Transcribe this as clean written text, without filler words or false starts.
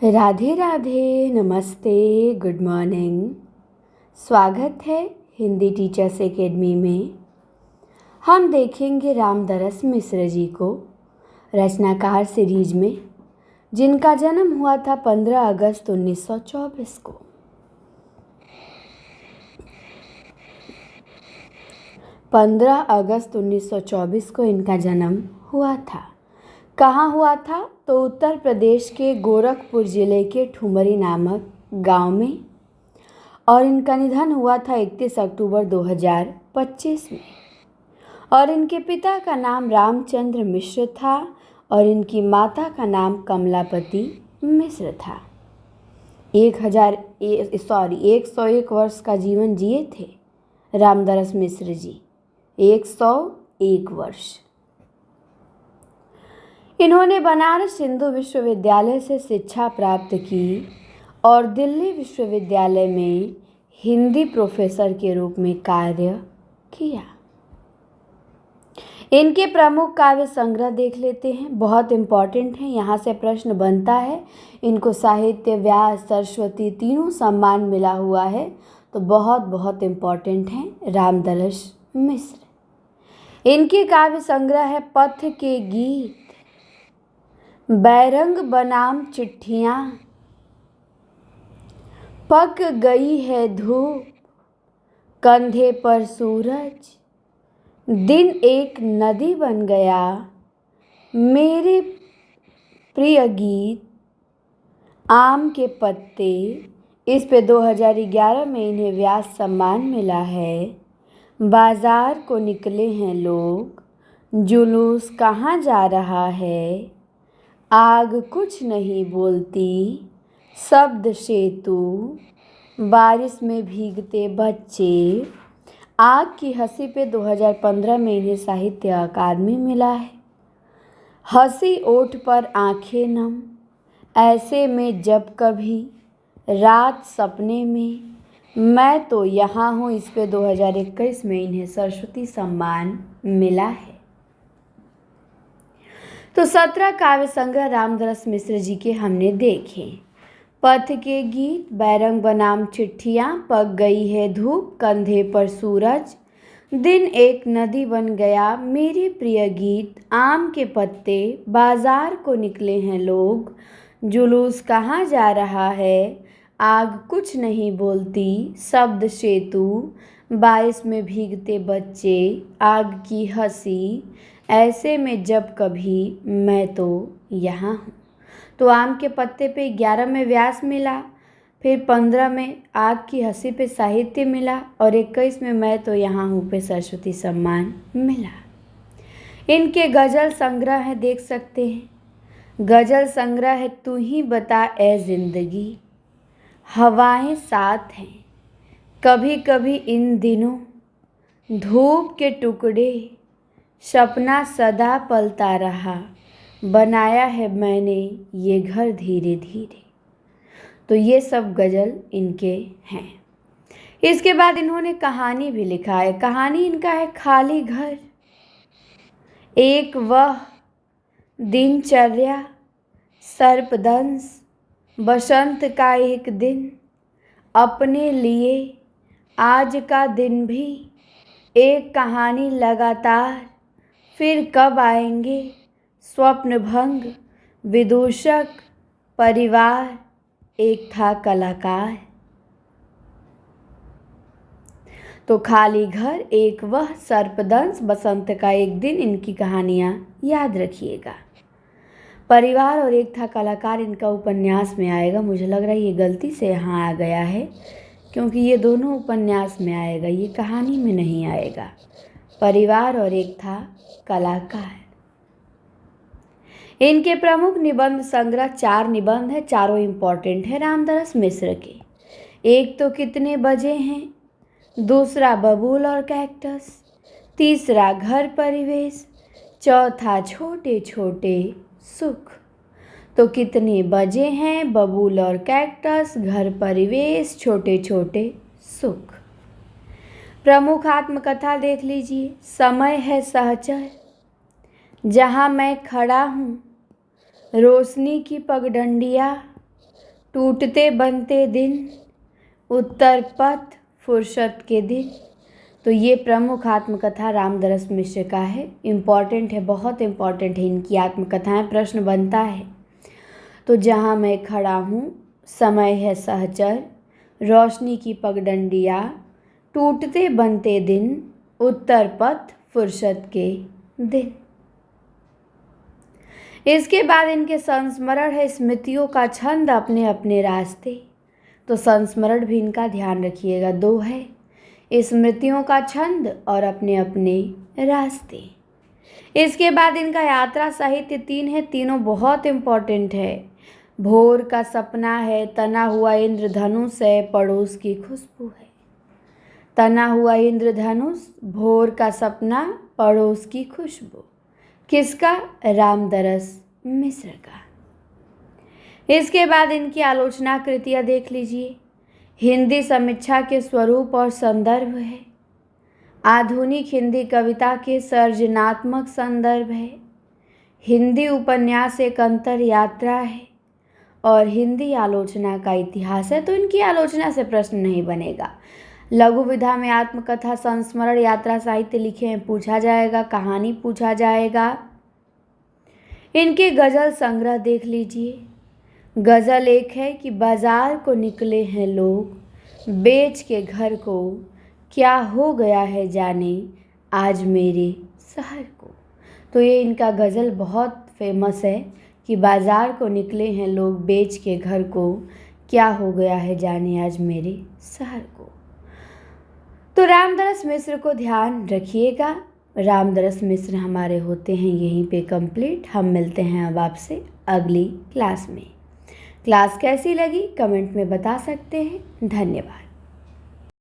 राधे राधे, नमस्ते, good morning. स्वागत है हिंदी टीचर्स एकेडमी में। हम देखेंगे रामदरस मिश्र जी को, रचनाकार सीरीज में, जिनका जन्म हुआ था 15 अगस्त 1924 को। पंद्रह अगस्त 1924 को इनका जन्म हुआ था। कहाँ हुआ था? तो उत्तर प्रदेश के गोरखपुर ज़िले के ठुमरी नामक गांव में, और इनका निधन हुआ था 31 अक्टूबर 2025 में। और इनके पिता का नाम रामचंद्र मिश्र था और इनकी माता का नाम कमलापति मिश्र था। 101 वर्ष का जीवन जिए थे रामदरस मिश्र जी। 101 वर्ष। इन्होंने बनारस हिंदू विश्वविद्यालय से शिक्षा प्राप्त की और दिल्ली विश्वविद्यालय में हिंदी प्रोफेसर के रूप में कार्य किया। इनके प्रमुख काव्य संग्रह देख लेते हैं, बहुत इम्पॉर्टेंट हैं, यहाँ से प्रश्न बनता है। इनको साहित्य, व्यास, सरस्वती तीनों सम्मान मिला हुआ है, तो बहुत इम्पॉर्टेंट हैं रामदरस मिश्र। इनके काव्य संग्रह है पथ के गीत, बैरंग बनाम चिट्ठियाँ, पक गई है धूप, कंधे पर सूरज, दिन एक नदी बन गया, मेरे प्रिय गीत, आम के पत्ते। इस पे 2011 में इन्हें व्यास सम्मान मिला है। बाजार को निकले हैं लोग, जुलूस कहाँ जा रहा है, आग कुछ नहीं बोलती, शब्द सेतु, बारिश में भीगते बच्चे। आग की हंसी पे 2015 में इन्हें साहित्य अकादमी मिला है। हंसी ओठ पर आंखें नम, ऐसे में जब कभी, रात सपने में, मैं तो यहाँ हूँ। इस पे 2021 में इन्हें सरस्वती सम्मान मिला है। तो 17 काव्य संग्रह रामदरस मिश्र जी के हमने देखे। पथ के गीत, बैरंग बनाम चिट्ठियाँ, पक गई है धूप, कंधे पर सूरज, दिन एक नदी बन गया, मेरे प्रिय गीत, आम के पत्ते, बाजार को निकले हैं लोग, जुलूस कहाँ जा रहा है, आग कुछ नहीं बोलती, शब्द सेतु, बारिश में भीगते बच्चे, आग की हंसी, ऐसे में जब कभी, मैं तो यहाँ हूँ। तो आम के पत्ते पे 11 में व्यास मिला, फिर 15 में आग की हंसी पे साहित्य मिला और 21 में मैं तो यहाँ हूँ पे सरस्वती सम्मान मिला। इनके गज़ल संग्रह है, देख सकते हैं। गज़ल संग्रह है तू ही बता ए जिंदगी, हवाएं साथ हैं, कभी कभी इन दिनों, धूप के टुकड़े, सपना सदा पलता रहा, बनाया है मैंने ये घर धीरे धीरे। तो ये सब गज़ल इनके हैं। इसके बाद इन्होंने कहानी भी लिखा है। कहानी इनका है खाली घर, एक वह दिनचर्या, सर्पदंश, बसंत का एक दिन, अपने लिए आज का दिन भी, एक कहानी लगातार, फिर कब आएंगे, स्वप्न भंग, विदूषक, परिवार, एक था कलाकार। तो खाली घर, एक वह, सर्पदंश, बसंत का एक दिन, इनकी कहानियाँ याद रखिएगा। परिवार और एक था कलाकार इनका उपन्यास में आएगा। मुझे लग रहा है ये गलती से यहाँ आ गया है, क्योंकि ये दोनों उपन्यास में आएगा, ये कहानी में नहीं आएगा। परिवार और एक था कलाकार। इनके प्रमुख निबंध संग्रह 4 निबंध है, चारों इम्पॉर्टेंट है रामदरस मिश्र के। एक तो कितने बजे हैं, दूसरा बबूल और कैक्टस, तीसरा घर परिवेश, चौथा छोटे छोटे सुख। तो कितने बजे हैं, बबूल और कैक्टस, घर परिवेश, छोटे छोटे सुख। प्रमुख आत्मकथा देख लीजिए। समय है सहचर, जहाँ मैं खड़ा हूँ, रोशनी की पगडंडियाँ, टूटते बनते दिन, उत्तर पथ फुर्सत के दिन। तो ये प्रमुख आत्मकथा रामदरस मिश्र का है। इम्पॉर्टेंट है, बहुत इम्पॉर्टेंट है इनकी आत्मकथाएं। प्रश्न बनता है तो जहाँ मैं खड़ा हूँ, समय है सहचर, रोशनी की पगडंडियाँ, टूटते बनते दिन, उत्तर पथ फुर्सत के दिन। इसके बाद इनके संस्मरण है स्मृतियों का छंद अपने अपने रास्ते। तो संस्मरण भी इनका ध्यान रखिएगा, 2 है, स्मृतियों का छंद और अपने अपने रास्ते। इसके बाद इनका यात्रा साहित्य 3 है, तीनों बहुत इम्पॉर्टेंट है। भोर का सपना है, तना हुआ इंद्रधनुष है, पड़ोस की खुशबू है। तना हुआ इंद्रधनुष, भोर का सपना, पड़ोस की खुशबू। किसका? रामदरस मिश्र का। इसके बाद इनकी आलोचना कृतियाँ देख लीजिए। हिंदी समीक्षा के स्वरूप और संदर्भ है, आधुनिक हिंदी कविता के सर्जनात्मक संदर्भ है, हिंदी उपन्यास एक अंतर यात्रा है और हिंदी आलोचना का इतिहास है। तो इनकी आलोचना से प्रश्न नहीं बनेगा। लघु विधा में आत्मकथा, संस्मरण, यात्रा साहित्य लिखे हैं, पूछा जाएगा, कहानी पूछा जाएगा। इनके गज़ल संग्रह देख लीजिए। गज़ल एक है कि बाज़ार को निकले हैं लोग, बेच के घर को, क्या हो गया है जाने आज मेरे शहर को। तो ये इनका गज़ल बहुत फेमस है कि बाज़ार को निकले हैं लोग, बेच के घर को, क्या हो गया है जाने आज मेरे शहर को। तो रामदरस मिश्र को ध्यान रखिएगा। रामदरस मिश्र हमारे होते हैं यहीं पे कंप्लीट। हम मिलते हैं अब आपसे अगली क्लास में। क्लास कैसी लगी कमेंट में बता सकते हैं। धन्यवाद।